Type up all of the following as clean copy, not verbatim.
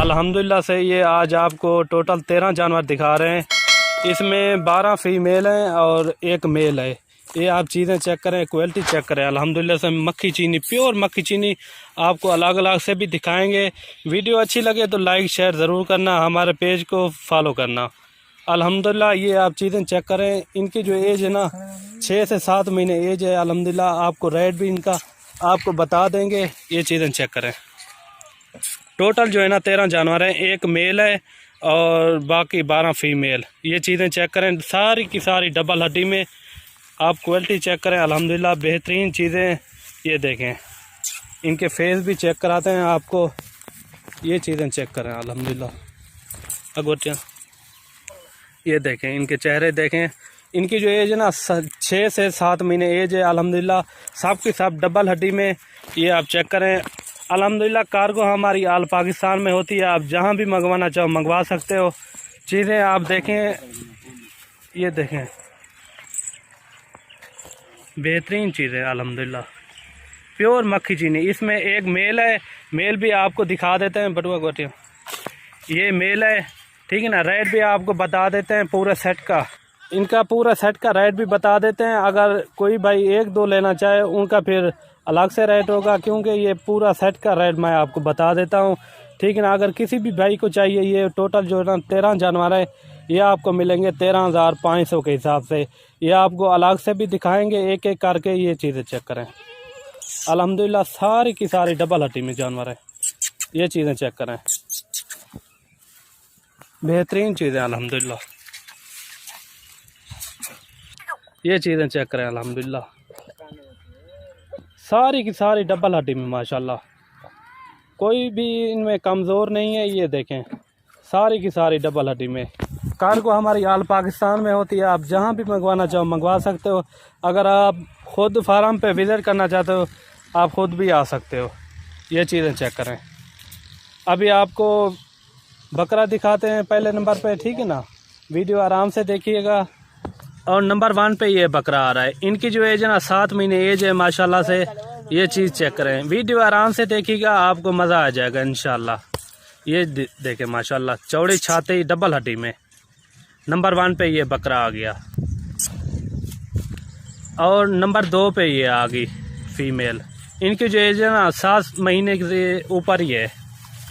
अल्हम्दुलिल्लाह से ये आज आपको टोटल 13 जानवर दिखा रहे हैं। इसमें 12 फीमेल हैं और एक मेल है। ये आप चीज़ें चेक करें, क्वालिटी चेक करें। अल्हम्दुलिल्लाह से मक्खी चीनी, प्योर मक्खी चीनी आपको अलग अलग से भी दिखाएंगे। वीडियो अच्छी लगे तो लाइक शेयर ज़रूर करना, हमारे पेज को फॉलो करना। अल्हम्दुलिल्लाह ये आप चीज़ें चेक करें। इनकी जो एज है ना 6 से 7 महीने एज है। अल्हम्दुलिल्लाह आपको रेट भी इनका आपको बता देंगे। ये चीज़ें चेक करें। टोटल जो है ना 13 जानवर हैं, एक मेल है और बाकी 12 फीमेल। ये चीज़ें चेक करें, सारी की सारी डबल हड्डी में। आप क्वालिटी चेक करें, अल्हम्दुलिल्लाह बेहतरीन चीज़ें। ये देखें, इनके फेस भी चेक कराते हैं आपको। ये चीज़ें चेक करें अल्हम्दुलिल्लाह। अगोटिया ये देखें, इनके चेहरे देखें। इनकी जो एज है ना 6 से 7 महीने एज है। अल्हम्दुलिल्लाह सब की सब डबल हड्डी में। ये आप चेक करें। अल्हम्दुलिल्लाह कार्गो हमारी आल पाकिस्तान में होती है। आप जहां भी मंगवाना चाहो मंगवा सकते हो। चीज़ें आप देखें, ये देखें, बेहतरीन चीज़ें अल्हम्दुलिल्लाह। प्योर मक्खी चीनी। इसमें एक मेल है, मेल भी आपको दिखा देते हैं। बटुआ गोटिया ये मेल है, ठीक है ना। रेट भी आपको बता देते हैं पूरे सेट का। इनका पूरा सेट का रेट भी बता देते हैं। अगर कोई भाई 1-2 लेना चाहे उनका फिर अलग से रेट होगा, क्योंकि ये पूरा सेट का रेट मैं आपको बता देता हूँ, ठीक है ना। अगर किसी भी भाई को चाहिए, ये टोटल जो है ना 13 जानवर है, ये आपको मिलेंगे 13,500 के हिसाब से। ये आपको अलग से भी दिखाएंगे एक एक करके। ये चीज़ें चेक करें। अल्हम्दुलिल्लाह सारी की सारी डबल हड्डी में जानवर है। ये चीज़ें चेक करें, बेहतरीन चीज़ें अल्हम्दुलिल्लाह। ये चीज़ें चेक करें अल्हम्दुलिल्लाह, सारी की सारी डबल हड्डी में माशाल्लाह। कोई भी इनमें कमज़ोर नहीं है। ये देखें, सारी की सारी डबल हड्डी में। कार्गो हमारी आल पाकिस्तान में होती है। आप जहां भी मंगवाना चाहो मंगवा सकते हो। अगर आप ख़ुद फार्म पे विज़िट करना चाहते हो, आप ख़ुद भी आ सकते हो। ये चीज़ें चेक करें। अभी आपको बकरा दिखाते हैं पहले नंबर पे, ठीक है ना। वीडियो आराम से देखिएगा। और नंबर 1 पे ये बकरा आ रहा है। इनकी जो एज है ना 7 महीने एज है माशाल्लाह से। ये चीज़ चेक करें, वीडियो आराम से देखिएगा, आपको मज़ा आ जाएगा इंशाल्लाह। ये देखें माशाल्लाह, चौड़ी छाती डबल हड्डी में। नंबर 1 पे ये बकरा आ गया। और नंबर 2 पे ये आ गई फीमेल। इनकी जो एज है ना 7 महीने से ऊपर ही है।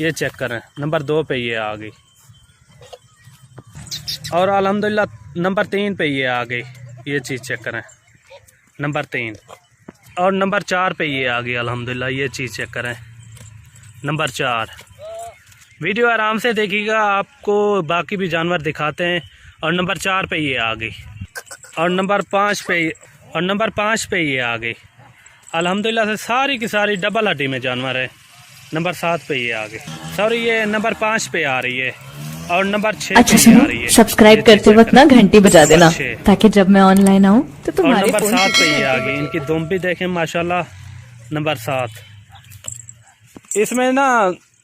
ये चेक करें, नंबर 2 पे ये आ गई। और अल्हम्दुलिल्लाह नंबर 3 पे ये आ गई। ये चीज़ चेक करें, नंबर 3। और नंबर 4 पे ये आ गई अल्हम्दुलिल्लाह। ये चीज़ चेक करें, नंबर 4। वीडियो आराम से देखिएगा, आपको बाकी भी जानवर दिखाते हैं। और नंबर 4 पे ये आ गई। और नंबर 5 पे ये आ गई। अल्हम्दुलिल्लाह से सारी की सारी डबल हड्डी में जानवर है। नंबर 7 पे ये आ गई। सॉरी, ये नंबर 5 पे आ रही है। और नंबर 6 अच्छा पे आ रही है। सब्सक्राइब करते वक्त ना घंटी बजा देना, ताकि जब मैं ऑनलाइन आऊँ तो तुम्हारे और नंबर फोन 7 पे ये आ गई। इनकी दुम भी देखें माशाल्लाह, नंबर 7। इसमें ना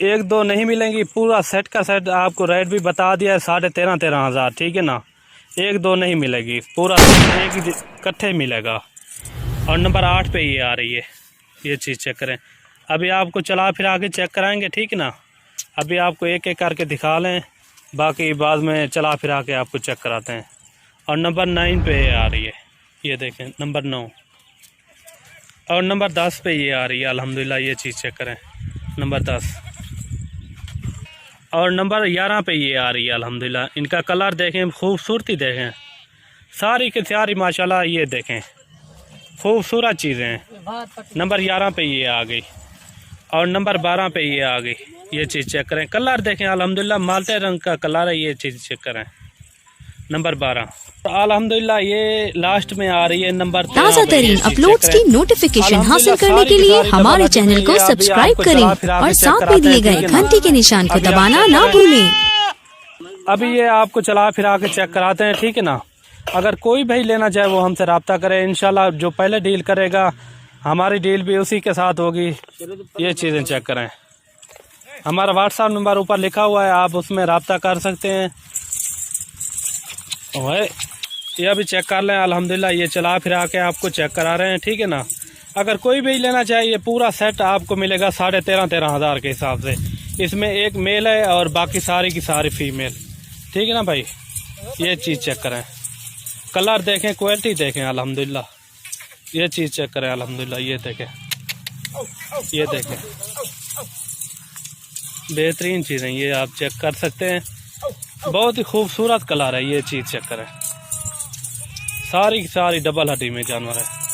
1-2 नहीं मिलेंगी, पूरा सेट का सेट आपको रेट भी बता दिया है 13,500 हज़ार, ठीक है ना। 1-2 नहीं मिलेगी, पूरा एक इकट्ठे मिलेगा। और नंबर 8 पे ये आ रही है। ये चीज़ चेक करें। अभी आपको चला फिरा के चेक कराएंगे, ठीक है ना। अभी आपको एक एक करके दिखा लें, बाकी बाद में चला फिरा के आपको चेक कराते हैं। और नंबर 9 पे ये आ रही है। ये देखें, नंबर 9। और नंबर 10 पे ये आ रही है अल्हम्दुलिल्लाह। ये चीज़ चेक करें, नंबर 10। और नंबर 11 पे ये आ रही है अल्हम्दुलिल्लाह। इनका कलर देखें, खूबसूरती देखें, सारी की सारी माशाल्लाह। ये देखें, खूबसूरत चीज़ें हैं। नंबर 11 पे ये आ गई। और नंबर 12 पे ये आ गई। ये चीज़ चेक करें, कलर देखें अल्हम्दुलिल्लाह, माल्टे रंग का कलर है। ये चीज़ चेक करें, नंबर 12। तो अल्हम्दुलिल्लाह ये लास्ट में आ रही है नंबर 13। ताज़ा तरीन अपलोड्स की नोटिफिकेशन हासिल करने के लिए हमारे चैनल को सब्सक्राइब करें और साथ में दिए गए घंटी के निशान को दबाना ना भूलें। अभी ये आपको चला फिरा के चेक कराते हैं, ठीक है ना। अगर कोई भाई लेना चाहे वो हमसे रब्ता करे इंशाल्लाह। जो पहले डील करेगा हमारी डील भी उसी के साथ होगी। ये चीज़ें चेक करें, हमारा व्हाट्सएप नंबर ऊपर लिखा हुआ है, आप उसमें रब्ता कर सकते हैं। ये अभी चेक कर लें अल्हम्दुलिल्लाह। ये चला फिरा के आपको चेक करा रहे हैं, ठीक है ना। अगर कोई भी लेना चाहे ये पूरा सेट आपको मिलेगा 13,500 हज़ार के हिसाब से। इसमें एक मेल है और बाकी सारी की सारी फीमेल। ठीक है ना भाई, ये चीज़ चेक करें, कलर देखें, क्वालिटी देखें अल्हम्दुलिल्लाह। ये चीज़ चेक करें अल्हम्दुलिल्लाह, ये देखें, ये देखें, बेहतरीन चीज़ें ये आप चेक कर सकते हैं। बहुत ही खूबसूरत कलर है, ये चीज़ चेक करें। सारी की सारी डबल हड्डी में जानवर है।